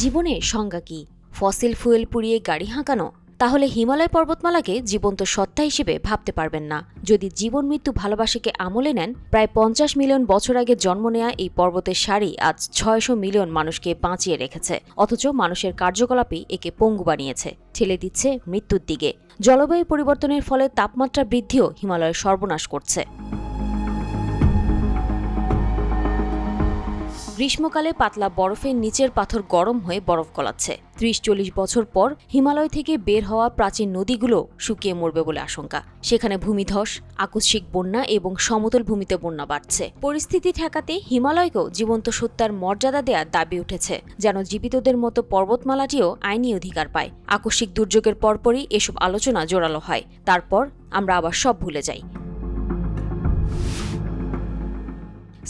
জীবনের সংজ্ঞা কি? ফসিল ফুয়েল পুড়িয়ে গাড়ি হাঁকানো? তাহলে হিমালয় পর্বতমালাকে জীবন্ত সত্তা হিসেবে ভাবতে পারবেন না। যদি জীবন মৃত্যু ভালোবাসাকে আমলে নেন, প্রায় 50 মিলিয়ন বছর আগে জন্ম নেয়া এই পর্বতের সারি আজ 600 মিলিয়ন মানুষকে বাঁচিয়ে রেখেছে। অথচ মানুষের কার্যকলাপই একে পঙ্গু বানিয়েছে, ঠেলে দিচ্ছে মৃত্যুর দিকে। জলবায়ু পরিবর্তনের ফলে তাপমাত্রা বৃদ্ধিও হিমালয়ের সর্বনাশ করছে। গ্রীষ্মকালে পাতলা বরফের নিচের পাথর গরম হয়ে বরফ গলাচ্ছে। 30-40 বছর পর হিমালয় থেকে বের হওয়া প্রাচীন নদীগুলো শুকিয়ে মরবে বলে আশঙ্কা। সেখানে ভূমিধস, আকস্মিক বন্যা এবং সমতল ভূমিতে বন্যা বাড়ছে। পরিস্থিতি ঠেকাতে হিমালয়কেও জীবন্ত সত্তার মর্যাদা দেওয়ার দাবি উঠেছে, যেন জীবিতদের মতো পর্বতমালাটিও আইনি অধিকার পায়। আকস্মিক দুর্যোগের পরপরই এসব আলোচনা জোরালো হয়। তারপর আমরা আবার সব ভুলে যাই।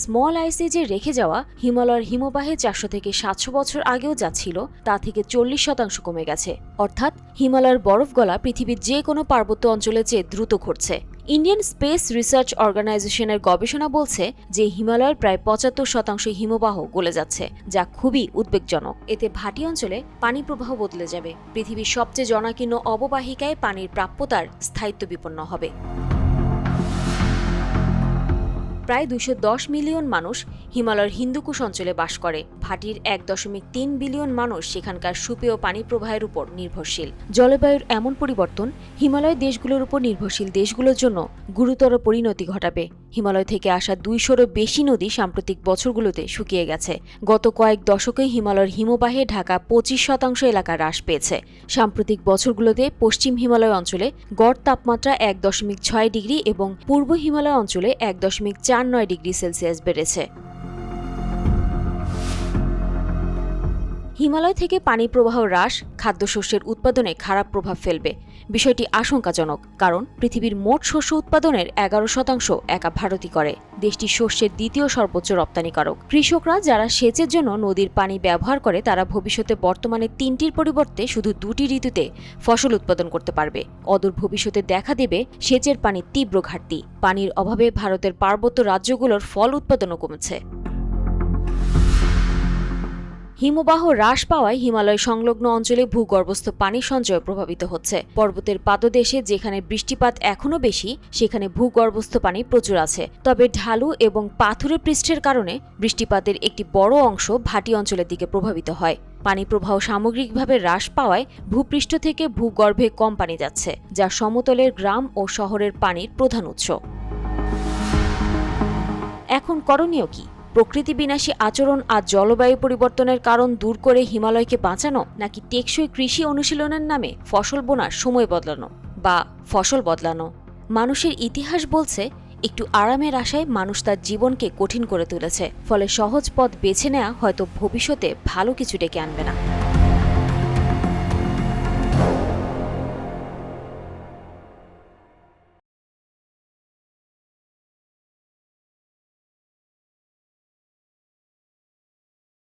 স্মল আইস এজে রেখে যাওয়া হিমালয়ের হিমবাহে 400 থেকে 700 বছর আগেও যা ছিল তা থেকে 40% কমে গেছে। অর্থাৎ হিমালয়ের বরফ গলা পৃথিবীর যে কোনো পার্বত্য অঞ্চলের চেয়ে দ্রুত ঘটছে। ইন্ডিয়ান স্পেস রিসার্চ অর্গানাইজেশনের গবেষণা বলছে যে হিমালয়ের প্রায় 75% হিমবাহ গলে যাচ্ছে, যা খুবই উদ্বেগজনক। এতে ভাটি অঞ্চলে পানি প্রবাহ বদলে যাবে। পৃথিবীর সবচেয়ে জনাকীর্ণ অববাহিকায় পানির প্রাপ্যতার স্থায়িত্ব বিপন্ন হবে। প্রায় 210 মিলিয়ন মানুষ হিমালয়ের হিন্দুকুশ অঞ্চলে বাস করে। ভাটির 1.3 বিলিয়ন মানুষ সেখানকার সুপেয় পানি প্রবাহের উপর নির্ভরশীল। জলবায়ুর এমন পরিবর্তন হিমালয় দেশগুলোর উপর নির্ভরশীল দেশগুলোর জন্য গুরুতর পরিণতি ঘটাবে। হিমালয় থেকে আসা 200-এরও বেশি নদী সাম্প্রতিক বছরগুলোতে শুকিয়ে গেছে। গত কয়েক দশকে হিমালয়ের হিমবাহে ঢাকা 25% এলাকা হ্রাস পেয়েছে। সাম্প্রতিক বছরগুলোতে পশ্চিম হিমালয় অঞ্চলে গড় তাপমাত্রা 1.6 ডিগ্রি এবং পূর্ব হিমালয় অঞ্চলে 1.49 ডিগ্রি সেলসিয়াস বেড়েছে। হিমালয় থেকে পানি প্রবাহ হ্রাস খাদ্যশস্যের উৎপাদনে খারাপ প্রভাব ফেলবে। বিষয়টি আশঙ্কাজনক, কারণ পৃথিবীর মোট শস্য উৎপাদনের 11% একা ভারতই করে। দেশটি শস্যের দ্বিতীয় সর্বোচ্চ রপ্তানিকারক। কৃষকরা যারা সেচের জন্য নদীর পানি ব্যবহার করে, তারা ভবিষ্যতে বর্তমানে 3টির পরিবর্তে শুধু 2টি ঋতুতে ফসল উৎপাদন করতে পারবে। অদূর ভবিষ্যতে দেখা দেবে সেচের পানির তীব্র ঘাটতি। পানির অভাবে ভারতের পার্বত্য রাজ্যগুলোর ফল উৎপাদনও কমেছে। হিমবাহ হ্রাস পাওয়ায় হিমালয় সংলগ্ন অঞ্চলে ভূগর্ভস্থ পানি সঞ্চয় প্রভাবিত হচ্ছে। পর্বতের পাদদেশে যেখানে বৃষ্টিপাত এখনও বেশি, সেখানে ভূগর্ভস্থ পানি প্রচুর আছে। তবে ঢালু এবং পাথুরে পৃষ্ঠের কারণে বৃষ্টিপাতের একটি বড় অংশ ভাটি অঞ্চলের দিকে প্রভাবিত হয়। পানি প্রবাহ সামগ্রিকভাবে হ্রাস পাওয়ায় ভূপৃষ্ঠ থেকে ভূগর্ভে কম পানি যাচ্ছে, যা সমতলের গ্রাম ও শহরের পানির প্রধান উৎস। এখন করণীয় কি? প্রকৃতি বিনাশী আচরণ আর জলবায়ু পরিবর্তনের কারণ দূর করে হিমালয়কে বাঁচানো, নাকি টেকসই কৃষি অনুশীলনের নামে ফসল বোনার সময় বদলানো বা ফসল বদলানো? মানুষের ইতিহাস বলছে, একটু আরামের আশায় মানুষ তার জীবনকে কঠিন করে তুলেছে। ফলে সহজ পথ বেছে নেওয়া হয়তো ভবিষ্যতে ভালো কিছু ডেকে আনবে না।